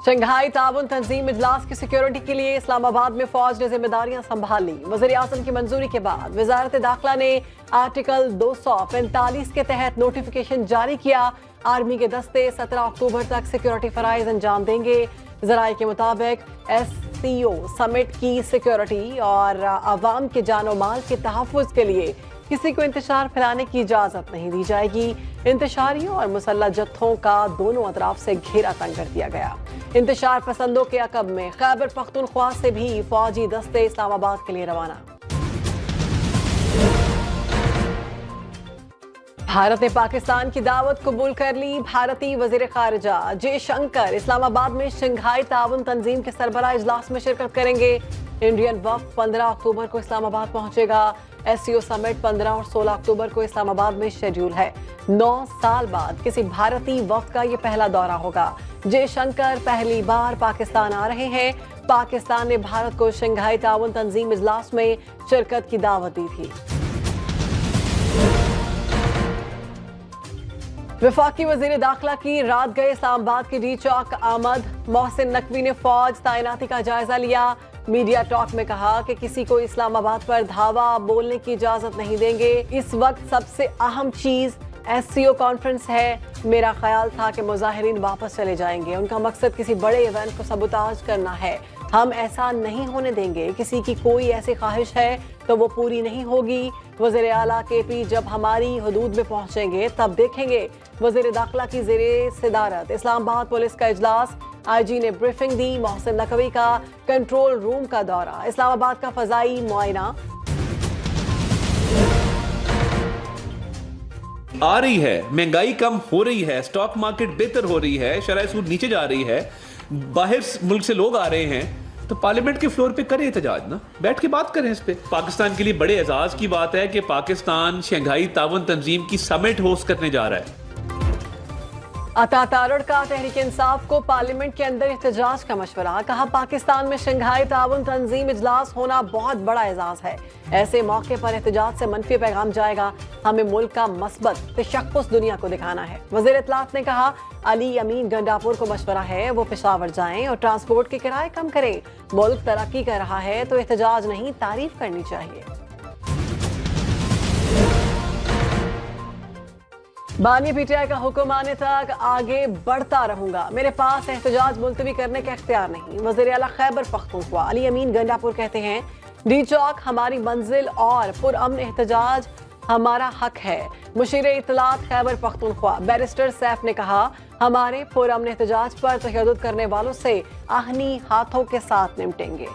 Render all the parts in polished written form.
Shanghai ताउन तंजीम इजलास की सिक्योरिटी के लिए इस्लामाबाद में फौज ने जिम्मेदारियां संभाल ली। वज़ीर आज़म की मंजूरी के बाद वजारत दाखिला ने आर्टिकल 245 के तहत नोटिफिकेशन जारी किया। आर्मी के दस्ते 17 अक्टूबर तक सिक्योरिटी फराइज अंजाम देंगे। जराये के मुताबिक SCO समिट की सिक्योरिटी और आवाम के जानो माल के तहफ़्फ़ुज़ के लिए किसी को इंतशार फैलाने की इजाजत नहीं दी जाएगी। इंतशारियों और मुसल्लह जत्थों का दोनों अतराफ से घेरा तंग कर दिया गया। इंतशार पसंदों के अकब में खैबर पख्तूनख्वा से भी फौजी दस्ते इस्लामाबाद के लिए रवाना। भारत ने पाकिस्तान की दावत कबूल कर ली। भारतीय वजीर खारजा जयशंकर इस्लामाबाद में शंघाई ताउन तंजीम के सरबराह इजलास में शिरकत करेंगे। इंडियन वफ्द 15 अक्टूबर को इस्लामाबाद पहुंचेगा। SCO समिट 15 और 16 अक्टूबर को इस्लामाबाद में शेड्यूल है। 9 साल बाद किसी भारतीय वफ्द का ये पहला दौरा होगा। जयशंकर पहली बार पाकिस्तान आ रहे हैं। पाकिस्तान ने भारत को शंघाई ताउन तंजीम इजलास में शिरकत की दावत दी थी। वफाकी वजीर दाखिला की रात गए इस्लामाबाद के डी चौक आमद। मोहसिन नकवी ने फौज तैनाती का जायजा लिया। मीडिया टॉक में कहा कि किसी को इस्लामाबाद पर धावा बोलने की इजाजत नहीं देंगे। इस वक्त सबसे अहम चीज SCO कॉन्फ्रेंस है। मेरा ख्याल था कि मुजाहिरीन वापस चले जाएंगे। उनका मकसद किसी बड़े इवेंट को सबूताज करना है। हम ऐसा नहीं होने देंगे। किसी की कोई ऐसी ख्वाहिश है तो वो पूरी नहीं होगी। वज़ीर आला KP जब हमारी हदूद में पहुंचेंगे तब देखेंगे। वज़ीर दाखिला की ज़ेरे सदारत इस्लामाबाद पुलिस का इजलास। IG ने ब्रीफिंग दी। मोहसिन नकवी का कंट्रोल रूम का दौरा। इस्लामाबाद का फजाई मुआयना। आ रही है, महंगाई कम हो रही है, स्टॉक मार्केट बेहतर हो रही है, शरह सूद नीचे जा रही है, बाहर मुल्क से लोग आ रहे हैं, तो पार्लियामेंट के फ्लोर पे करें एहतजाज ना, बैठ के बात करें इस पे। पाकिस्तान के लिए बड़े एजाज की बात है कि पाकिस्तान शंघाई ताउन तंजीम की समिट होस्ट करने जा रहा है। अता तारड़ का तहरीक इंसाफ को पार्लियामेंट के अंदर एहतजाज का मशवरा। कहा पाकिस्तान में शंघाई ताउन तंजीम इजलास होना बहुत बड़ा एजाज है। ऐसे मौके पर एहतजाज से मनफी पैगाम जाएगा। हमें मुल्क का मस्बत तशख्खुस दुनिया को दिखाना है। वज़ीर इत्तलात ने कहा अली अमीन गंडापुर को मशवरा है वो पेशावर जाएं और ट्रांसपोर्ट के किराए कम करें। मुल्क तरक्की कर रहा है तो एहतजाज नहीं तारीफ करनी चाहिए। बानी PTI का हुक्म आने तक आगे बढ़ता रहूंगा। मेरे पास एहतजाज मुलतवी करने का इख्तियार नहीं। वज़ीर आला खैबर पख्तूनख्वा अली अमीन गंडापुर कहते हैं डी चौक हमारी मंजिल और पुरअमन एहतजाज हमारा हक है। मुशीर इत्तलात खैबर पख्तूनख्वा बैरिस्टर सैफ ने कहा हमारे पुरअमन एहतजाज पर तशद्दुद करने वालों से आहनी हाथों के साथ निपटेंगे।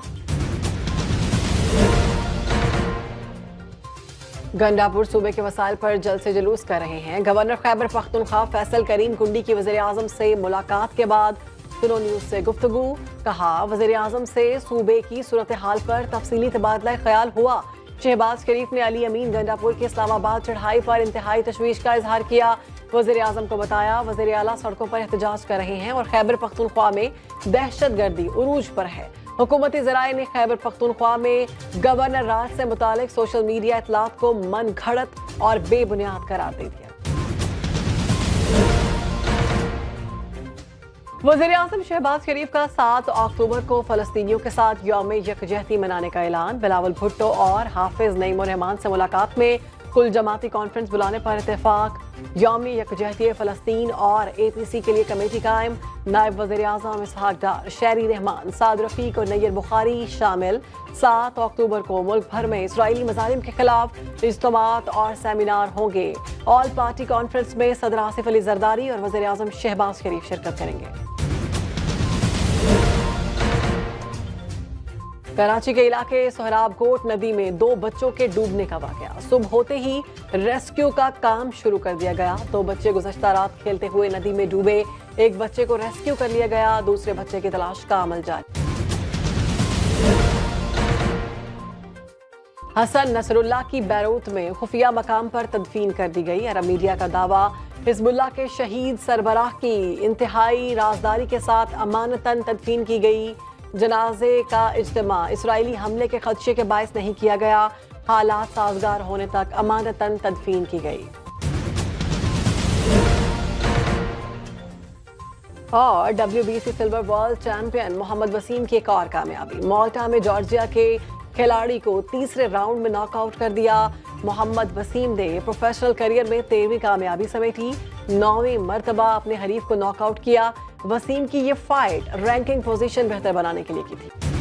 गंडापुर सूबे के वसाइल पर जल्द से जुलूस कर रहे हैं। गवर्नर खैबर पख्तूनख्वा फैसल करीम कुंडी की वज़ीर आज़म से मुलाकात के बाद सुनो न्यूज़ से गुफ्तगू। कहा वज़ीर आज़म से सूबे की सूरत हाल पर तफसीली तबादला ख्याल हुआ। शहबाज शरीफ ने अली अमीन गंडापुर की इस्लामाबाद चढ़ाई पर इंतहाई तशवीश का इजहार किया। वज़ीर आज़म को बताया वज़ीर आला सड़कों पर एहतजाज कर रहे हैं और खैबर पख्तूनख्वा में दहशतगर्दी उरूज पर है। हुकूमती ज़राए ने खैबर पख्तूनख्वा में गवर्नर राज से मुतालिक सोशल मीडिया इत्तलात को मन घड़त और बेबुनियाद करार दे दिया। वज़ीर आज़म शहबाज शरीफ का 7 अक्टूबर को फ़लस्तीनियों के साथ यौम यकजहती मनाने का ऐलान। बिलावल भुट्टो और हाफिज नईम रहमान से मुलाकात में कुल जमाती कॉन्फ्रेंस बुलाने पर इत्तेफाक। यौम यकजहती फ़लस्तीन और APC के लिए कमेटी कायम। नायब वज़ीर आज़म इसहाक डार, शहरी रहमान, साद रफ़ीक और नैयर बुखारी शामिल। 7 अक्टूबर को मुल्क भर में इसराइली मज़ालिम के खिलाफ इज्तिमात और सेमिनार होंगे। ऑल पार्टी कॉन्फ्रेंस में सदर आसिफ अली जरदारी और वज़ीर आज़म शहबाज शरीफ शिरकत करेंगे। कराची के इलाके सोहराब कोट नदी में 2 बच्चों के डूबने का वाकया। सुबह होते ही रेस्क्यू का काम शुरू कर दिया गया। 2 बच्चे गुज़श्ता रात खेलते हुए नदी में डूबे। एक बच्चे को रेस्क्यू कर लिया गया। दूसरे बच्चे की तलाश का अमल जारी। हसन नसरुल्लाह की बैरूत में खुफिया मकाम पर तदफीन कर दी गई। अरब मीडिया का दावा हिजबुल्लाह के शहीद सरबराह की इंतहाई राजदारी के साथ अमानतन तदफीन की गई। जनाजे का इज्तिमा इसराइली हमले के खदशे के बायस नहीं किया गया। हालात साजगार होने तक अमानतन तदफीन की गई। और WBC silver world champion Mohammad Waseem की एक और कामयाबी। माल्टा में जॉर्जिया के खिलाड़ी को तीसरे राउंड में नॉकआउट कर दिया। मोहम्मद वसीम ने प्रोफेशनल करियर में 13वीं कामयाबी समेटी, 9वीं मर्तबा अपने हरीफ को नॉकआउट किया। वसीम की ये फाइट रैंकिंग पोजीशन बेहतर बनाने के लिए की थी।